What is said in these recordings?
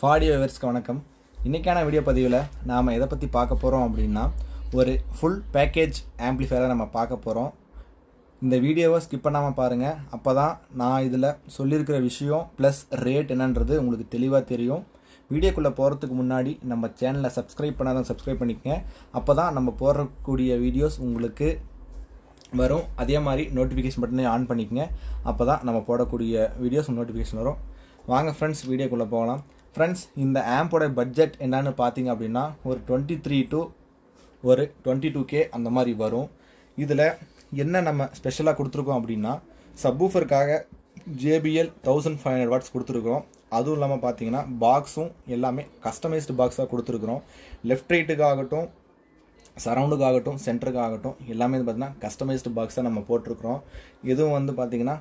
ஃபாடியோ வியூவர்ஸ்க்கு வணக்கம். இன்றைக்கான வீடியோ பதிவில் நாம் எதை பற்றி பார்க்க போகிறோம் அப்படின்னா, ஒரு ஃபுல் பேக்கேஜ் ஆம்ப்ளிஃபையரை நம்ம பார்க்க போகிறோம். இந்த வீடியோவை ஸ்கிப் பண்ணாமல் பாருங்கள். அப்போ தான் நான் இதில் சொல்லியிருக்கிற விஷயம் ப்ளஸ் ரேட் என்னன்றது உங்களுக்கு தெளிவாக தெரியும். வீடியோக்குள்ளே போகிறதுக்கு முன்னாடி நம்ம சேனலை சப்ஸ்கிரைப் பண்ணாதான் சப்ஸ்கிரைப் பண்ணிக்கங்க. அப்போ தான் நம்ம போடக்கூடிய வீடியோஸ் உங்களுக்கு வரும். அதே மாதிரி நோட்டிஃபிகேஷன் பட்டனை ஆன் பண்ணிக்கங்க. அப்போ தான் நம்ம போடக்கூடிய வீடியோஸ் நோட்டிஃபிகேஷன் வரும். வாங்க ஃப்ரெண்ட்ஸ், வீடியோக்குள்ளே போகலாம். ஃப்ரெண்ட்ஸ், இந்த ஆம்போட பட்ஜெட் என்னன்னு பார்த்தீங்க அப்படின்னா ஒரு 23 to ஒரு 22K அந்த மாதிரி வரும். இதில் என்ன நம்ம ஸ்பெஷலாக கொடுத்துருக்கோம் அப்படின்னா, சப்வூஃபருக்காக JBL 1500 வாட்ஸ் கொடுத்துருக்கோம். அதுவும் இல்லாமல் பார்த்தீங்கன்னா பாக்ஸும் எல்லாமே கஸ்டமைஸ்டு பாக்ஸாக கொடுத்துருக்குறோம். லெஃப்ட் ரைட்டுக்காகட்டும், சரவுண்டுக்காகட்டும், சென்டருக்காகட்டும் எல்லாமே பார்த்தீங்கன்னா கஸ்டமைஸ்டு பாக்ஸ் தான் நம்ம போட்டிருக்கிறோம். இதுவும் வந்து பார்த்தீங்கன்னா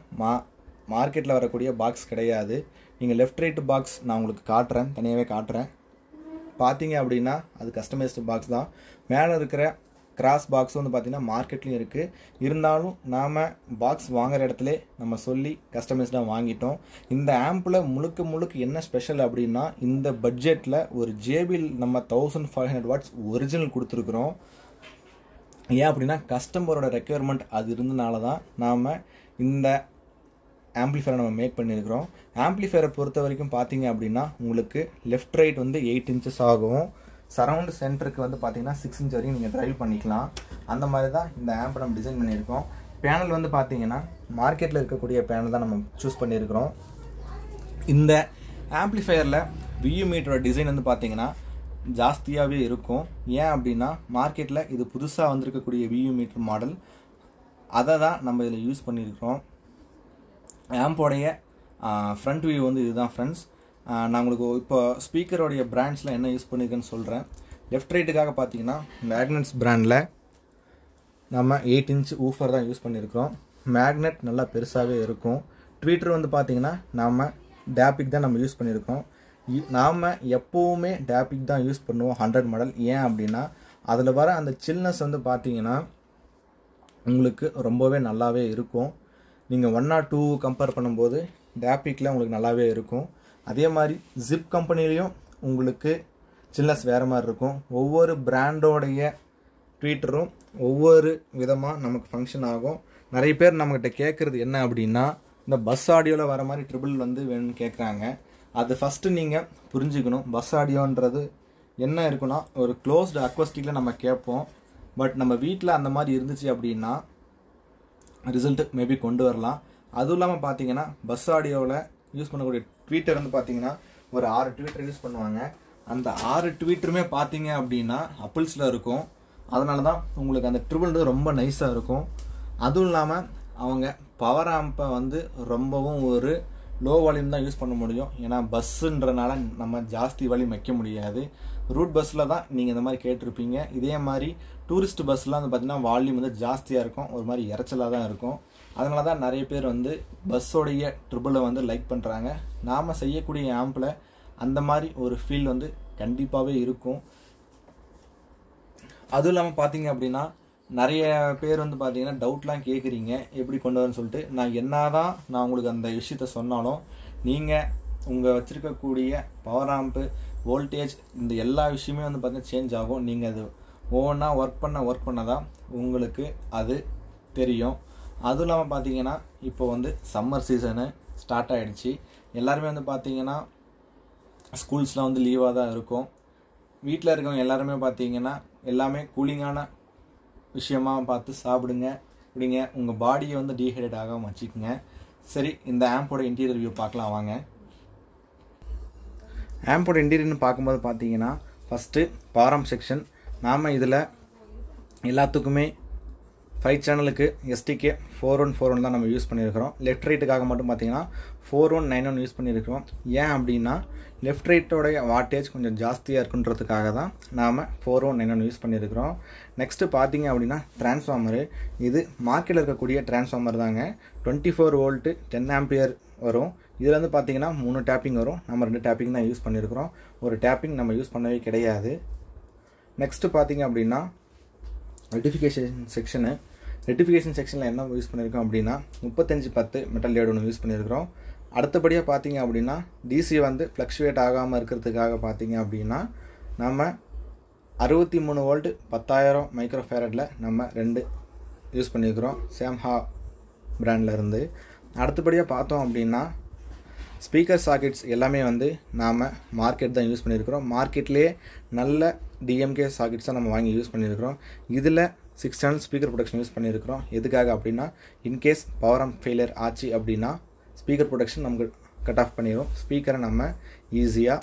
மார்க்கெட்டில் வரக்கூடிய பாக்ஸ் கிடையாது. நீங்கள் லெஃப்ட் ரைட்டு பாக்ஸ் நான் உங்களுக்கு காட்டுறேன், தனியாகவே காட்டுறேன். பார்த்தீங்க அப்படின்னா அது கஸ்டமைஸ்டு பாக்ஸ் தான். மேலே இருக்கிற கிராஸ் பாக்ஸ் வந்து பார்த்திங்கன்னா மார்க்கெட்லேயும் இருக்குது. இருந்தாலும் நாம் பாக்ஸ் வாங்குகிற இடத்துல நம்ம சொல்லி கஸ்டமைஸ்டாக வாங்கிட்டோம். இந்த ஆம்பில் முழுக்க என்ன ஸ்பெஷல் அப்படின்னா, இந்த பட்ஜெட்டில் ஒரு JBL நம்ம 1500 வாட்ஸ் ஒரிஜினல் கொடுத்துருக்குறோம். ஏன் அப்படின்னா கஸ்டமரோட ரெக்குயர்மெண்ட் அது இருந்தனால தான் நாம் இந்த ஆம்ப்ளிஃபையரை நம்ம மேக் பண்ணியிருக்கிறோம். ஆம்ப்ளிஃபையரை பொறுத்த வரைக்கும் பார்த்தீங்க அப்படின்னா உங்களுக்கு லெஃப்ட் ரைட் வந்து 8 inches ஆகும். சரவுண்டு சென்டருக்கு வந்து பார்த்தீங்கன்னா 6 inch வரையும் நீங்கள் ட்ரைவ் பண்ணிக்கலாம். அந்த மாதிரி தான் இந்த ஆம்பை நம்ம டிசைன் பண்ணியிருக்கோம். பேனல் வந்து பார்த்தீங்கன்னா மார்க்கெட்டில் இருக்கக்கூடிய பேனல் தான் நம்ம சூஸ் பண்ணியிருக்கிறோம். இந்த ஆம்ப்ளிஃபையரில் VU மீட்டரோட டிசைன் வந்து பார்த்தீங்கன்னா ஜாஸ்தியாகவே இருக்கும். ஏன் அப்படின்னா மார்க்கெட்டில் இது புதுசாக வந்திருக்கக்கூடிய VU மீட்டர் மாடல், அதை தான் நம்ம இதில் யூஸ் பண்ணியிருக்கிறோம். ஆம்போடைய ஃப்ரண்ட் வியூ வந்து இதுதான் ஃப்ரெண்ட்ஸ். நான் உங்களுக்கு இப்போ ஸ்பீக்கரோடைய பிராண்ட்ஸில் என்ன யூஸ் பண்ணியிருக்கேன்னு சொல்கிறேன். லெஃப்ட் ரைட்டுக்காக பார்த்தீங்கன்னா மேக்னட்ஸ் பிராண்டில் நம்ம 8 inch ஊஃபர் தான் யூஸ் பண்ணியிருக்கிறோம். மேக்னெட் நல்லா பெருசாகவே இருக்கும். ட்வீட்டர் வந்து பார்த்தீங்கன்னா நாம் டேபிக் தான் நம்ம யூஸ் பண்ணியிருக்கோம். நாம் எப்போவுமே டேபிக் தான் யூஸ் பண்ணுவோம் 100 மாடல். ஏன் அப்படின்னா அதில் வர அந்த சில்னஸ் வந்து பார்த்தீங்கன்னா உங்களுக்கு ரொம்பவே நல்லாவே இருக்கும். நீங்கள் 1 or 2 கம்பேர் பண்ணும்போது டேபிக்கில் உங்களுக்கு நல்லாவே இருக்கும். அதே மாதிரி ஜிப் கம்பெனிலையும் உங்களுக்கு சில்னஸ் வேறு மாதிரி இருக்கும். ஒவ்வொரு பிராண்டோடைய ட்வீட்டரும் ஒவ்வொரு விதமாக நமக்கு ஃபங்க்ஷன் ஆகும். நிறைய பேர் நம்மகிட்ட கேட்குறது என்ன அப்படின்னா, இந்த பஸ் ஆடியோவில் வர மாதிரி ட்ரிபிள் வந்து வேணும்னு கேட்குறாங்க. அது ஃபஸ்ட்டு நீங்கள் புரிஞ்சுக்கணும். பஸ் ஆடியோன்றது என்ன இருக்குன்னா, ஒரு க்ளோஸ்டு அக்வஸ்டிக்கில் நம்ம கேட்போம். பட் நம்ம வீட்டில் அந்த மாதிரி இருந்துச்சு அப்படின்னா ரிசல்ட்டு மேபி கொண்டு வரலாம். அதுவும் இல்லாமல் பார்த்தீங்கன்னா பஸ் ஆடியோவில் யூஸ் பண்ணக்கூடிய ட்வீட்டர் வந்து பார்த்தீங்கன்னா ஒரு 6 ட்வீட்டர் யூஸ் பண்ணுவாங்க. அந்த 6 ட்வீட்டருமே பார்த்தீங்க அப்படின்னா அப்பிள்ஸில் இருக்கும். அதனால தான் உங்களுக்கு அந்த ட்ரிபிள் ரொம்ப நைஸாக இருக்கும். அதுவும் இல்லாமல் அவங்க பவர் ஆம்பை வந்து ரொம்பவும் ஒரு லோ வால்யூம் தான் யூஸ் பண்ண முடியும். ஏன்னா பஸ்ஸுன்றனால நம்ம ஜாஸ்தி வால்யூம் வைக்க முடியாது. ரூட் பஸ்ஸில் தான் நீங்கள் இந்த மாதிரி கேட்டிருப்பீங்க. இதே மாதிரி டூரிஸ்ட் பஸ்லாம் வந்து பார்த்திங்கன்னா வால்யூம் வந்து ஜாஸ்தியாக இருக்கும், ஒரு மாதிரி இறைச்சலாக தான் இருக்கும். அதனால தான் நிறைய பேர் வந்து பஸ்ஸோடைய ட்ரிபிளை வந்து லைக் பண்ணுறாங்க. நாம் செய்யக்கூடிய ஆம்பில் அந்த மாதிரி ஒரு ஃபீல் வந்து கண்டிப்பாகவே இருக்கும். அதுவும் இல்லாமல் பார்த்தீங்க அப்படின்னா நிறைய பேர் வந்து பார்த்தீங்கன்னா டவுட்லாம் கேட்குறீங்க எப்படி கொண்டு வரேன்னு சொல்லிட்டு. நான் உங்களுக்கு அந்த விஷயத்த சொன்னாலும் நீங்கள் உங்கள் வச்சுருக்கக்கூடிய பவர் ஆம்பு, வோல்டேஜ், இந்த எல்லா விஷயமே வந்து பார்த்தீங்கன்னா சேஞ்ச் ஆகும். நீங்கள் அது ஒவ்வொன்றா ஒர்க் பண்ண தான் உங்களுக்கு அது தெரியும். அதுவும் இல்லாமல் பார்த்தீங்கன்னா இப்போ வந்து சம்மர் சீசனு ஸ்டார்ட் ஆகிடுச்சு. எல்லாருமே வந்து பார்த்தீங்கன்னா ஸ்கூல்ஸ்லாம் வந்து லீவாக தான் இருக்கும். வீட்டில் இருக்கவங்க எல்லாருமே பார்த்தீங்கன்னா எல்லாமே கூலிங்கான விஷயமாக பார்த்து சாப்பிடுங்க, இப்படிங்க உங்கள் பாடியை வந்து டீஹைட்ரேட் ஆகாமல் வச்சுக்கோங்க. சரி, இந்த ஆம்போட இன்டீரியர் வியூ பார்க்கலாம் வாங்க. ஆம்போட இன்டீரியர்னு பார்க்கும்போது பார்த்தீங்கன்னா ஃபஸ்ட்டு பவர் ஆம்ப் செக்ஷன். நாம் இதில் எல்லாத்துக்குமே 5 சேனலுக்கு STK 4141 தான் நம்ம யூஸ் பண்ணியிருக்கிறோம். லெஃப்ட் ரைட்டுக்காக மட்டும் பார்த்தீங்கன்னா 4191 யூஸ் பண்ணியிருக்கிறோம். ஏன் அப்படின்னா லெஃப்ட் ரைட்டோடைய வாட்டேஜ் கொஞ்சம் ஜாஸ்தியாக இருக்குன்றதுக்காக தான் நாம் 4191 யூஸ் பண்ணியிருக்கிறோம். நெக்ஸ்ட்டு பார்த்தீங்க அப்படின்னா டிரான்ஸ்ஃபார்மரு. இது மார்க்கெட்டில் இருக்கக்கூடிய டிரான்ஸ்ஃபார்மர் தாங்க. 24 volt 10 ampere வரும். இதில் வந்து பார்த்தீங்கன்னா 3 டேப்பிங் வரும். நம்ம 2 டேப்பிங் தான் யூஸ் பண்ணியிருக்கிறோம். ஒரு டேப்பிங் நம்ம யூஸ் பண்ணவே கிடையாது. நெக்ஸ்ட்டு பார்த்தீங்க அப்படின்னா ரெட்டிஃபிகேஷன் செக்ஷனில் என்ன யூஸ் பண்ணியிருக்கோம் அப்படின்னா 3510 மெட்டல் லேட் ஒன்று யூஸ் பண்ணியிருக்கிறோம். அடுத்தபடியாக பார்த்தீங்க அப்படின்னா டிசி வந்து ஃப்ளக்சுவேட் ஆகாமல் இருக்கிறதுக்காக பார்த்தீங்க அப்படின்னா நம்ம 63 வோல்ட் 10,000 மைக்ரோஃபேரடில் நம்ம 2 யூஸ் பண்ணியிருக்கிறோம் சேம்ஹா பிராண்ட்லேருந்து. அடுத்தபடியாக பார்த்தோம் அப்படின்னா ஸ்பீக்கர் சாக்கெட்ஸ் எல்லாமே வந்து நாம் மார்க்கெட் தான் யூஸ் பண்ணியிருக்கிறோம். மார்க்கெட்லேயே நல்ல டிஎம்கே சாக்கெட்ஸ் தான் நம்ம வாங்கி யூஸ் பண்ணியிருக்கிறோம். இதில் 6 சேனல் ஸ்பீக்கர் ப்ரொடக்ஷன் யூஸ் பண்ணியிருக்கிறோம். எதுக்காக அப்படின்னா இன்கேஸ் பவர் ஆம்ப் ஃபெயிலியர் ஆச்சு அப்படின்னா ஸ்பீக்கர் ப்ரொடக்ஷன் நமக்கு கட் ஆஃப் பண்ணிடும். ஸ்பீக்கரை நம்ம ஈஸியாக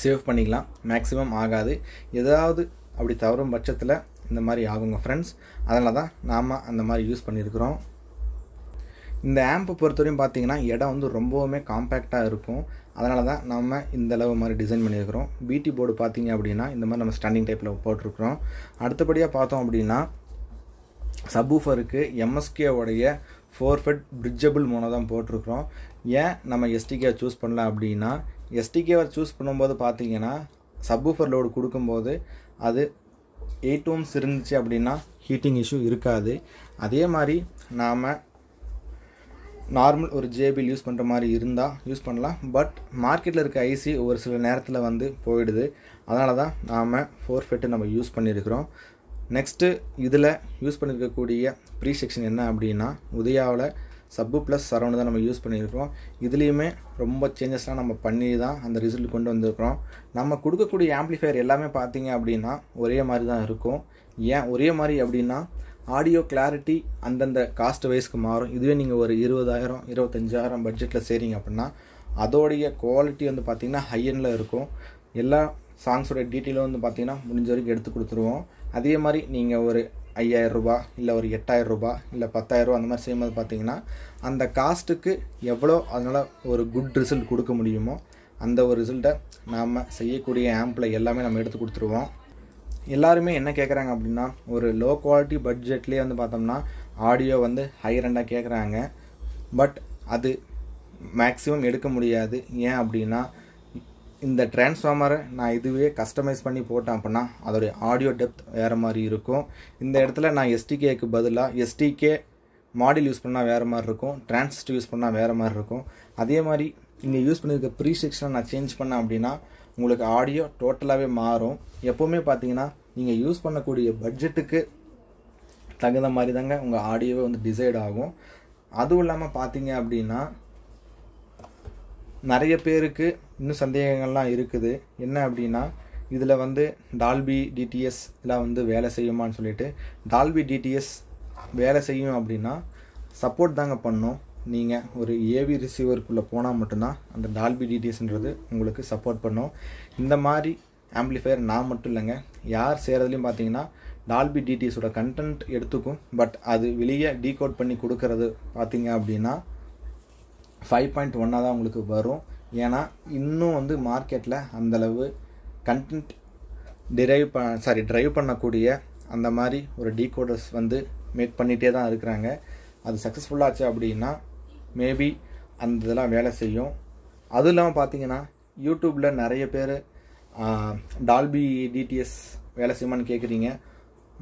சேவ் பண்ணிக்கலாம், மேக்ஸிமம் ஆகாது. ஏதாவது அப்படி தவறும் பட்சத்தில் இந்த மாதிரி ஆகுங்க ஃப்ரெண்ட்ஸ். அதனால தான் நாம் அந்த மாதிரி யூஸ் பண்ணியிருக்கிறோம். இந்த ஆம்பை பொறுத்தவரையும் பார்த்தீங்கன்னா இடம் வந்து ரொம்பவுமே காம்பேக்டாக இருக்கும். அதனால தான் நம்ம இந்த அளவு மாதிரி டிசைன் பண்ணியிருக்கிறோம். பிடி போர்டு பார்த்தீங்க அப்படின்னா இந்த மாதிரி நம்ம ஸ்டாண்டிங் டைப்பில் போட்டிருக்கிறோம். அடுத்தபடியாக பார்த்தோம் அப்படின்னா சப்வூஃபருக்கு எம்எஸ்கேவுடைய 4 ஃபெட் பிரிட்ஜபிள் மோனோ தான் போட்டிருக்கிறோம். ஏன் நம்ம எஸ்டிகே சூஸ் பண்ணல அப்படின்னா எஸ்டிகேவை சூஸ் பண்ணும்போது பார்த்தீங்கன்னா சப்வூஃபர் லோடு கொடுக்கும்போது அது 8 ohms இருந்துச்சு அப்படின்னா ஹீட்டிங் இஷ்யூ இருக்காது. அதே மாதிரி நாம் நார்மல் ஒரு ஜேபிஎல் யூஸ் பண்ணுற மாதிரி இருந்தால் யூஸ் பண்ணலாம். பட் மார்க்கெட்டில் இருக்க ஐசி ஒரு சில நேரத்தில் வந்து போயிடுது. அதனால தான் நாம் 4 ஃபெட்டு நம்ம யூஸ் பண்ணியிருக்கிறோம். நெக்ஸ்ட்டு இதில் யூஸ் பண்ணியிருக்கக்கூடிய ப்ரீ செக்ஷன் என்ன அப்படின்னா உதயாவில் சப்பு ப்ளஸ் சரௌண்டு தான் நம்ம யூஸ் பண்ணியிருக்கிறோம். இதுலேயுமே ரொம்ப சேஞ்சஸ்லாம் நம்ம பண்ணி தான் அந்த ரிசல்ட் கொண்டு வந்திருக்கிறோம். நம்ம கொடுக்கக்கூடிய ஆம்ப்ளிஃபையர் எல்லாமே பார்த்தீங்க அப்படின்னா ஒரே மாதிரி தான் இருக்கும். ஏன் ஒரே மாதிரி அப்படின்னா ஆடியோ கிளாரிட்டி அந்தந்த காஸ்ட் வைஸ்க்கு மாறும். இதுவே நீங்கள் ஒரு 20,000 25,000 பட்ஜெட்டில் செய்கிறீங்க அப்படின்னா அதோடைய குவாலிட்டி வந்து பார்த்திங்கன்னா ஹையனில் இருக்கும். எல்லா சாங்ஸோடைய டீட்டெயிலும் வந்து பார்த்திங்கன்னா முடிஞ்ச வரைக்கும் எடுத்து கொடுத்துருவோம். அதே மாதிரி நீங்கள் ஒரு 5,000 ரூபா இல்லை ஒரு 8,000 ரூபா இல்லை 10,000 ரூபா அந்த மாதிரி செய்யும்போது பார்த்தீங்கன்னா அந்த காஸ்ட்டுக்கு எவ்வளோ அதனால் ஒரு குட் ரிசல்ட் கொடுக்க முடியுமோ அந்த ஒரு ரிசல்ட்டை நாம் செய்யக்கூடிய ஆம்பில் எல்லாமே நம்ம எடுத்து கொடுத்துருவோம். எல்லாருமே என்ன கேட்குறாங்க அப்படின்னா ஒரு லோ குவாலிட்டி பட்ஜெட்லேயே வந்து பார்த்தோம்னா ஆடியோ வந்து ஹையர் எண்டாக கேட்குறாங்க. பட் அது மேக்ஸிமம் எடுக்க முடியாது. ஏன் அப்படின்னா இந்த டிரான்ஸ்ஃபார்மரை நான் இதுவே கஸ்டமைஸ் பண்ணி போட்டேன் அப்படின்னா அதோடைய ஆடியோ டெப்த் வேறு மாதிரி இருக்கும். இந்த இடத்துல நான் எஸ்டிகேக்கு பதிலாக எஸ்டிகே மாடியூல் யூஸ் பண்ணால் வேறு மாதிரி இருக்கும், டிரான்சிஸ்டர் யூஸ் பண்ணால் வேறு மாதிரி இருக்கும். அதே மாதிரி இங்கே யூஸ் பண்ணியிருக்க ப்ரீ செக்ஷனை நான் சேஞ்ச் பண்ணேன் அப்படின்னா உங்களுக்கு ஆடியோ டோட்டலாகவே மாறும். எப்போவுமே பார்த்தீங்கன்னா நீங்கள் யூஸ் பண்ணக்கூடிய பட்ஜெட்டுக்கு தகுந்த மாதிரி தாங்க உங்கள் ஆடியோவே வந்து டிசைட் ஆகும். அதுவும் இல்லாமல் பார்த்தீங்க அப்படின்னா நிறைய பேருக்கு இன்னும் சந்தேகங்கள்லாம் இருக்குது. என்ன அப்படின்னா இதில் வந்து டால்பி டிடிஎஸ் இதெல்லாம் வந்து வேலை செய்யுமான்னு சொல்லிட்டு. டால்பி டிடிஎஸ் வேலை செய்யும் அப்படின்னா சப்போர்ட் தாங்க பண்ணும். நீங்கள் ஒரு ஏவி ரிசீவருக்குள்ளே போனால் மட்டும்தான் அந்த டால்பி டிடிஎஸ்ன்றது உங்களுக்கு சப்போர்ட் பண்ணும். இந்த மாதிரி ஆம்ப்ளிஃபையர் நான் மட்டும் இல்லைங்க, யார் செய்கிறதுலையும் பார்த்தீங்கன்னா டால்பி டிடிஎஸோட கண்டென்ட் எடுத்துக்கும். பட் அது வெளியே டீகோட் பண்ணி கொடுக்கறது பார்த்தீங்க அப்படின்னா 5.1 தான் உங்களுக்கு வரும். ஏன்னா இன்னும் வந்து மார்க்கெட்டில் அந்தளவு கண்டென்ட் ட்ரைவ் பண்ணக்கூடிய அந்த மாதிரி ஒரு டீகோடர்ஸ் வந்து மேக் பண்ணிகிட்டே தான் இருக்கிறாங்க. அது சக்ஸஸ்ஃபுல்லாச்சு அப்படின்னா மேபி அந்த இதெல்லாம் வேலை செய்யும். அதுவும் இல்லாமல் பார்த்தீங்கன்னா யூடியூப்பில் நிறைய பேர் டால்பி டிடிஎஸ் வேலை செய்யுமான்னு கேட்குறீங்க.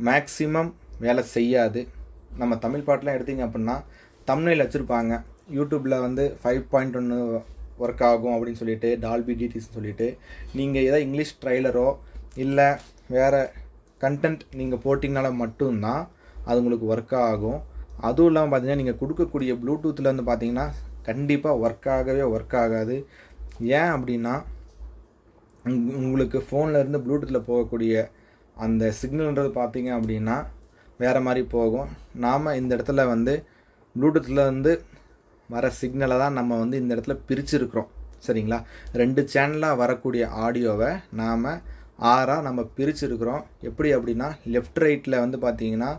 மேக்ஸிமம் வேலை செய்யாது. நம்ம தமிழ் பாட்டெலாம் எடுத்தீங்க அப்படின்னா தம்ப்நெயில் வச்சுருப்பாங்க. யூடியூப்பில் வந்து 5.1 ஒர்க் ஆகும் அப்படின்னு சொல்லிட்டு டால்பி டிடிஎஸ்ன்னு சொல்லிட்டு நீங்கள் ஏதோ இங்கிலீஷ் ட்ரைலரோ இல்லை வேறு கண்டென்ட் நீங்கள் போட்டிங்கனால மட்டும்தான் அது உங்களுக்கு ஒர்க் ஆகும். அதுவும் இல்லாமல் பார்த்தீங்கன்னா நீங்கள் கொடுக்கக்கூடிய ப்ளூடூத்தில் வந்து பார்த்தீங்கன்னா கண்டிப்பாக ஒர்க் ஆகாது. ஏன் அப்படின்னா உங்களுக்கு ஃபோன்லேருந்து ப்ளூடூத்தில் போகக்கூடிய அந்த சிக்னல்ன்றது பார்த்தீங்க அப்படின்னா வேறு மாதிரி போகும். நாம் இந்த இடத்துல வந்து ப்ளூடூத்தில் வந்து வர சிக்னலை தான் நம்ம வந்து இந்த இடத்துல பிரிச்சுருக்கிறோம். சரிங்களா? 2 சேனலாக வரக்கூடிய ஆடியோவை நாம் 6ஆக நம்ம பிரிச்சுருக்கிறோம். எப்படி அப்படின்னா லெஃப்ட் ரைட்டில் வந்து பார்த்தீங்கன்னா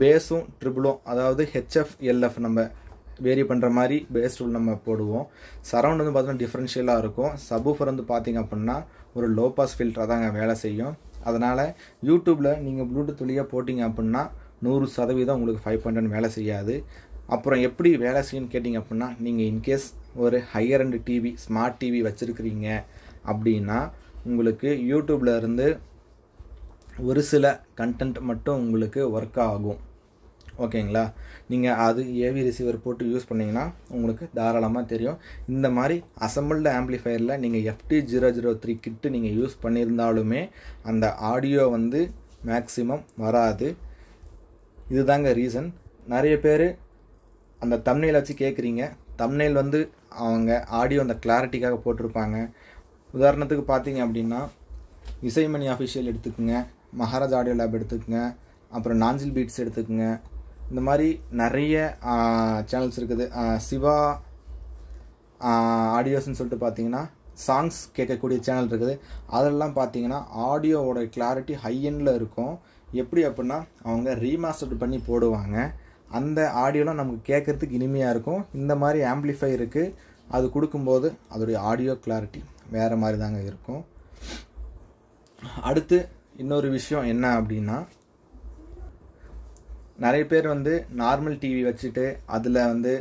பேஸும் ட்ரிபிளும், அதாவது ஹெச்எஃப் எல்எஃப் நம்ம வேரி பண்ணுற மாதிரி பேஸ் டூல் நம்ம போடுவோம். சரவுண்ட் வந்து பார்த்தீங்கன்னா டிஃப்ரென்ஷியலாக இருக்கும். சப்வூஃபர் வந்து பார்த்திங்க அப்படின்னா ஒரு லோ பாஸ் ஃபில்டராக தாங்க வேலை செய்யும். அதனால் யூடியூப்பில் நீங்கள் ப்ளூடூத் வழியாக போட்டிங்க அப்படின்னா 100% உங்களுக்கு 5.1 வேலை செய்யாது. அப்புறம் எப்படி வேலை செய்யுன்னு கேட்டிங்க அப்படின்னா நீங்கள் இன்கேஸ் ஒரு Haier and TV smart TV வச்சுருக்கிறீங்க அப்படின்னா உங்களுக்கு யூடியூப்பில் இருந்து ஒரு சில கண்டென்ட் மட்டும் உங்களுக்கு ஒர்க் ஆகும். ஓகேங்களா. நீங்கள் அது ஏவி ரிசீவர் போட்டு யூஸ் பண்ணிங்கன்னா உங்களுக்கு தாராளமாக தெரியும். இந்த மாதிரி அசம்பிள்டு ஆம்ப்ளிஃபையரில் நீங்கள் FT003 கிட்டு நீங்கள் யூஸ் பண்ணியிருந்தாலுமே அந்த ஆடியோ வந்து மேக்ஸிமம் வராது. இதுதாங்க ரீசன். நிறைய பேர் அந்த தம்ப்நெயில் வச்சு கேட்குறீங்க. தம்ப்நெயில் வந்து அவங்க ஆடியோ அந்த கிளாரிட்டிக்காக போட்டிருப்பாங்க. உதாரணத்துக்கு பார்த்தீங்க அப்படின்னா இசைமணி அஃபிஷியல் எடுத்துக்கோங்க, மகாராஜ் ஆடியோ லேப் எடுத்துக்கோங்க, அப்புறம் நாஞ்சில் பீட்ஸ் எடுத்துக்கோங்க. இந்த மாதிரி நிறைய சேனல்ஸ் இருக்குது. சிவா ஆடியோஸ்ன்னு சொல்லிட்டு பார்த்தீங்கன்னா சாங்ஸ் கேட்கக்கூடிய சேனல் இருக்குது. அதெல்லாம் பார்த்தீங்கன்னா ஆடியோவோட கிளாரிட்டி ஹை எண்டில் இருக்கும். எப்படி அப்படின்னா அவங்க ரீமாஸ்டர்டு பண்ணி போடுவாங்க. அந்த ஆடியோலாம் நமக்கு கேட்குறதுக்கு இனிமையாக இருக்கும். இந்த மாதிரி ஆம்ப்ளிஃபையருக்கு அது கொடுக்கும்போது அதோடைய ஆடியோ கிளாரிட்டி வேறு மாதிரி தாங்க இருக்கும். அடுத்து இன்னொரு விஷயம் என்ன அப்படின்னா, நிறைய பேர் வந்து நார்மல் டிவி வச்சுட்டு அதில் வந்து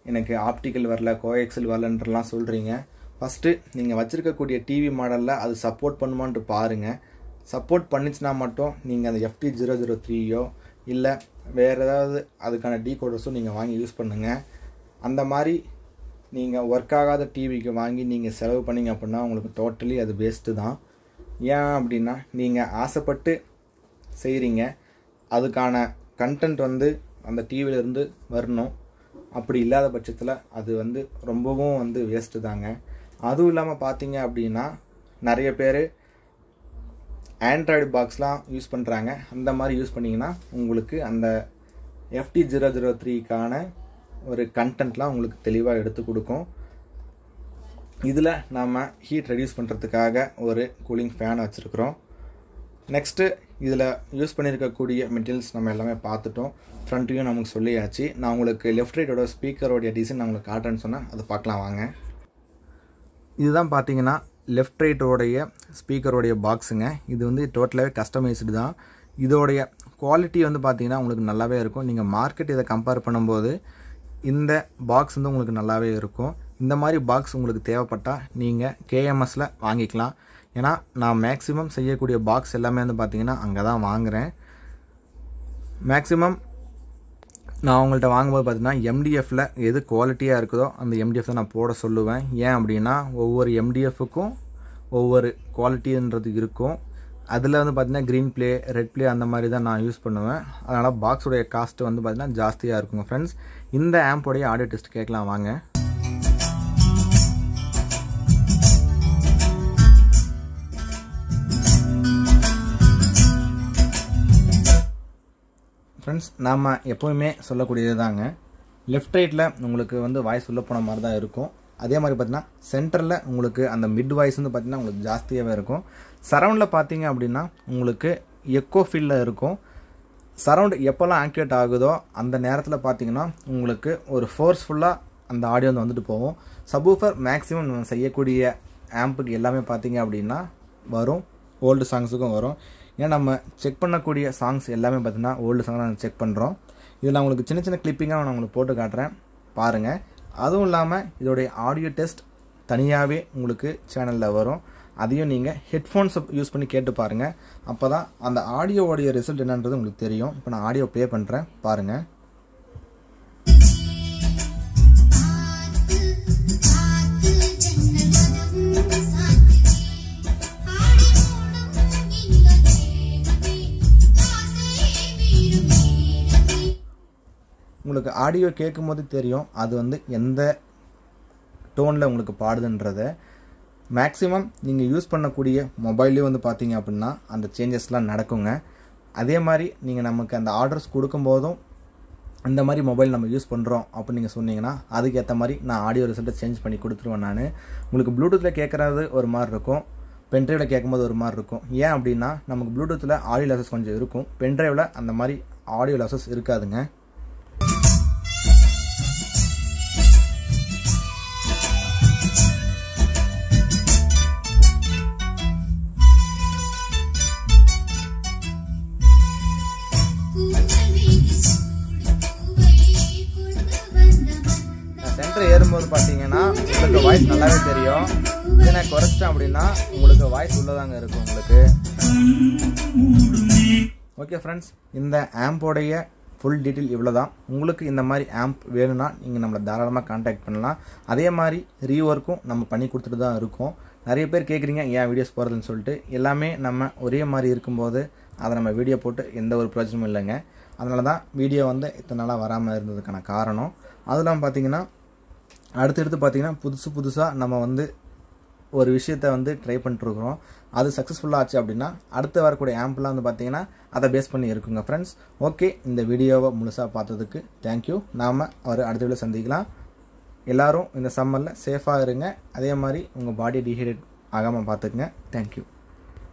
எனக்கு ஆப்டிக்கல் வரல, கோஎக்சல் வரலன்றலாம் சொல்கிறீங்க. ஃபஸ்ட்டு நீங்கள் வச்சுருக்கக்கூடிய டிவி மாடலில் அது சப்போர்ட் பண்ணுமான்ட்டு பாருங்கள். சப்போர்ட் பண்ணிச்சுன்னா மட்டும் நீங்கள் அந்த FT003யோ இல்லை வேறு ஏதாவது அதுக்கான டீகோடர்ஸும் நீங்கள் வாங்கி யூஸ் பண்ணுங்கள். அந்த மாதிரி நீங்கள் ஒர்க் ஆகாத டிவிக்கு வாங்கி நீங்கள் செலவு பண்ணிங்க அப்படின்னா உங்களுக்கு டோட்டலி அது வேஸ்ட்டு தான். ஏன் அப்படின்னா நீங்கள் ஆசைப்பட்டு செய்கிறீங்க, அதுக்கான கண்டென்ட் வந்து அந்த டிவியிலேருந்து வரணும். அப்படி இல்லாத பட்சத்தில் அது வந்து ரொம்பவும் வந்து வேஸ்ட்டு தாங்க. அதுவும் இல்லாமல் பார்த்தீங்க அப்படின்னா நிறைய பேர் ஆண்ட்ராய்டு பாக்ஸ்லாம் யூஸ் பண்ணுறாங்க. அந்த மாதிரி யூஸ் பண்ணிங்கன்னா உங்களுக்கு அந்த FT003க்கான ஒரு கண்டென்ட்லாம் உங்களுக்கு தெளிவாக எடுத்து கொடுக்கும். இதில் நாம் ஹீட் ரெடியூஸ் பண்ணுறதுக்காக ஒரு கூலிங் ஃபேன் வச்சுருக்குறோம். நெக்ஸ்ட்டு இதில் யூஸ் பண்ணியிருக்கக்கூடிய மெட்டீரியல்ஸ் நம்ம எல்லாமே பார்த்துட்டோம். ஃப்ரண்ட்டையும் நமக்கு சொல்லியாச்சு. நான் உங்களுக்கு லெஃப்ட் ரைட்டோட ஸ்பீக்கரோடைய டிசைன் நான் உங்களுக்கு காட்டுறேன்னு சொன்னால் அதை பார்க்கலாம் வாங்க. இதுதான் பார்த்தீங்கன்னா லெஃப்ட் ரைட்டோடைய ஸ்பீக்கரோடைய பாக்ஸுங்க. இது வந்து டோட்டலாகவே கஸ்டமைஸ்டு தான். இதோடைய குவாலிட்டி வந்து பார்த்திங்கன்னா உங்களுக்கு நல்லாவே இருக்கும். நீங்கள் மார்க்கெட் இதை கம்பேர் பண்ணும்போது இந்த பாக்ஸ் வந்து உங்களுக்கு நல்லாவே இருக்கும். இந்த மாதிரி பாக்ஸ் உங்களுக்கு தேவைப்பட்டால் நீங்கள் KMSல வாங்கிக்கலாம். ஏன்னா நான் மேக்ஸிமம் செய்யக்கூடிய பாக்ஸ் எல்லாமே வந்து பார்த்திங்கன்னா அங்கே தான் வாங்குகிறேன். மேக்ஸிமம் நான் அவங்கள்ட்ட வாங்கும்போது பார்த்திங்கன்னா MDFல எது குவாலிட்டியாக இருக்குதோ அந்த MDF தான் நான் போட சொல்லுவேன். ஏன் அப்படின்னா ஒவ்வொரு MDFக்கும் ஒவ்வொரு குவாலிட்டின்றது இருக்கும். அதில் வந்து பார்த்திங்கன்னா க்ரீன் ப்ளே, ரெட் ப்ளே அந்த மாதிரி தான் நான் யூஸ் பண்ணுவேன். அதனால் பாக்ஸுடைய காஸ்ட்டு வந்து பார்த்திங்கன்னா ஜாஸ்தியாக இருக்குங்க ஃப்ரெண்ட்ஸ். இந்த ஆம்போடைய ஆடியோ டெஸ்ட் கேட்கலாம் வாங்க. ஃப்ரெண்ட்ஸ், நாம் எப்போவுமே சொல்லக்கூடியது தாங்க, லெஃப்ட் ரைட்டில் உங்களுக்கு வந்து வாய்ஸ் உள்ளே போன மாதிரி தான் இருக்கும். அதே மாதிரி பார்த்தீங்கன்னா சென்டரில் உங்களுக்கு அந்த மிட் வாய்ஸ் வந்து பார்த்திங்கன்னா உங்களுக்கு ஜாஸ்தியாகவே இருக்கும். சரவுண்டில் பார்த்தீங்க அப்படின்னா உங்களுக்கு எக்கோ ஃபீல்டில் இருக்கும். சரவுண்ட் எப்போல்லாம் ஆக்டிவேட் ஆகுதோ அந்த நேரத்தில் பார்த்தீங்கன்னா உங்களுக்கு ஒரு ஃபோர்ஸ்ஃபுல்லாக அந்த ஆடியோ வந்து வந்துட்டு போகும். சப்வூஃபர் மேக்ஸிமம் நம்ம செய்யக்கூடிய ஆம்புக்கு எல்லாமே பார்த்தீங்க அப்படின்னா வரும். ஓல்டு சாங்ஸுக்கும் வரும். ஏன்னா நம்ம செக் பண்ணக்கூடிய சாங்ஸ் எல்லாமே பார்த்தீங்கன்னா ஓல்டு சாங் நாங்கள் செக் பண்ணுறோம். இதில் நான் உங்களுக்கு சின்ன சின்ன கிளிப்பிங்காக நான் உங்களுக்கு போட்டு காட்டுறேன் பாருங்கள். அதுவும் இல்லாமல் இதோடைய ஆடியோ டெஸ்ட் தனியாகவே உங்களுக்கு சேனலில் வரும். அதையும் நீங்கள் ஹெட்ஃபோன்ஸை யூஸ் பண்ணி கேட்டு பாருங்கள். அப்போ தான் அந்த ஆடியோவோடைய ரிசல்ட் என்னன்றது உங்களுக்கு தெரியும். இப்போ நான் ஆடியோ ப்ளே பண்ணுறேன் பாருங்கள். உங்களுக்கு ஆடியோ கேட்கும் போது தெரியும் அது வந்து எந்த டோனில் உங்களுக்கு பாடுதுன்றதை. மேக்ஸிமம் நீங்கள் யூஸ் பண்ணக்கூடிய மொபைல்லேயும் வந்து பார்த்தீங்க அப்படின்னா அந்த சேஞ்சஸ்லாம் நடக்குங்க. அதே மாதிரி நீங்கள் நமக்கு அந்த ஆர்டர்ஸ் கொடுக்கும்போதும் இந்த மாதிரி மொபைல் நம்ம யூஸ் பண்ணுறோம் அப்படின்னு நீங்கள் சொன்னீங்கன்னா அதுக்கேற்ற மாதிரி நான் ஆடியோ ரிசல்ட்டை சேஞ்ச் பண்ணி கொடுத்துருவேன். நான் உங்களுக்கு ப்ளூடூத்தில் கேட்குறது ஒரு மாதிரி இருக்கும், பென்ட்ரைவில் கேட்கும்போது ஒரு மாதிரி இருக்கும். ஏன் அப்படின்னா நமக்கு ப்ளூடூத்தில் ஆடியோ லாசஸ் கொஞ்சம் இருக்கும், பென்ட்ரைவில் அந்த மாதிரி ஆடியோ லாசஸ் இருக்காதுங்க. சென்டர் ஏறும்போது பார்த்தீங்கன்னா உங்களுக்கு வாய்ஸ் நல்லாவே தெரியும். இதை நான் குறைச்சிட்டேன் அப்படின்னா உங்களுக்கு வாய்ஸ் உள்ளதாங்க இருக்கும் உங்களுக்கு. ஓகே ஃப்ரெண்ட்ஸ், இந்த ஆம்போடைய ஃபுல் டீட்டெயில் இவ்வளோ தான். உங்களுக்கு இந்த மாதிரி ஆம்ப் வேணும்னா நீங்கள் நம்மளை தாராளமாக காண்டாக்ட் பண்ணலாம். அதே மாதிரி ரீஒர்க்கும் நம்ம பண்ணி கொடுத்துட்டு தான் இருக்கோம். நிறைய பேர் கேட்குறீங்க ஏன் வீடியோஸ் போகிறதுன்னு சொல்லிட்டு. எல்லாமே நம்ம ஒரே மாதிரி இருக்கும்போது அதை நம்ம வீடியோ போட்டு எந்த ஒரு பிரயோஜனமும் இல்லைங்க. அதனால தான் வீடியோ வந்து இத்தனை நாளாக வராமல் இருந்ததுக்கான காரணம். அதெல்லாம் பார்த்திங்கன்னா அடுத்தடுத்து பார்த்திங்கன்னா புதுசாக நம்ம வந்து ஒரு விஷயத்தை வந்து ட்ரை பண்ணிட்டுருக்குறோம். அது சக்ஸஸ்ஃபுல்லாக ஆச்சு அப்படின்னா அடுத்து வரக்கூடிய ஆம்ப்லாம் வந்து பார்த்திங்கன்னா அதை பேஸ் பண்ணி இருக்குங்க ஃப்ரெண்ட்ஸ். ஓகே, இந்த வீடியோவை முழுசாக பார்த்ததுக்கு தேங்க்யூ. நாம் ஒரு அடுத்த வீடியோ சந்திக்கலாம். எல்லோரும் இந்த சம்மரில் சேஃபாக இருங்க. அதே மாதிரி உங்கள் பாடி டீஹைட்ரேட் ஆகாமல் பார்த்துக்குங்க. தேங்க்யூ.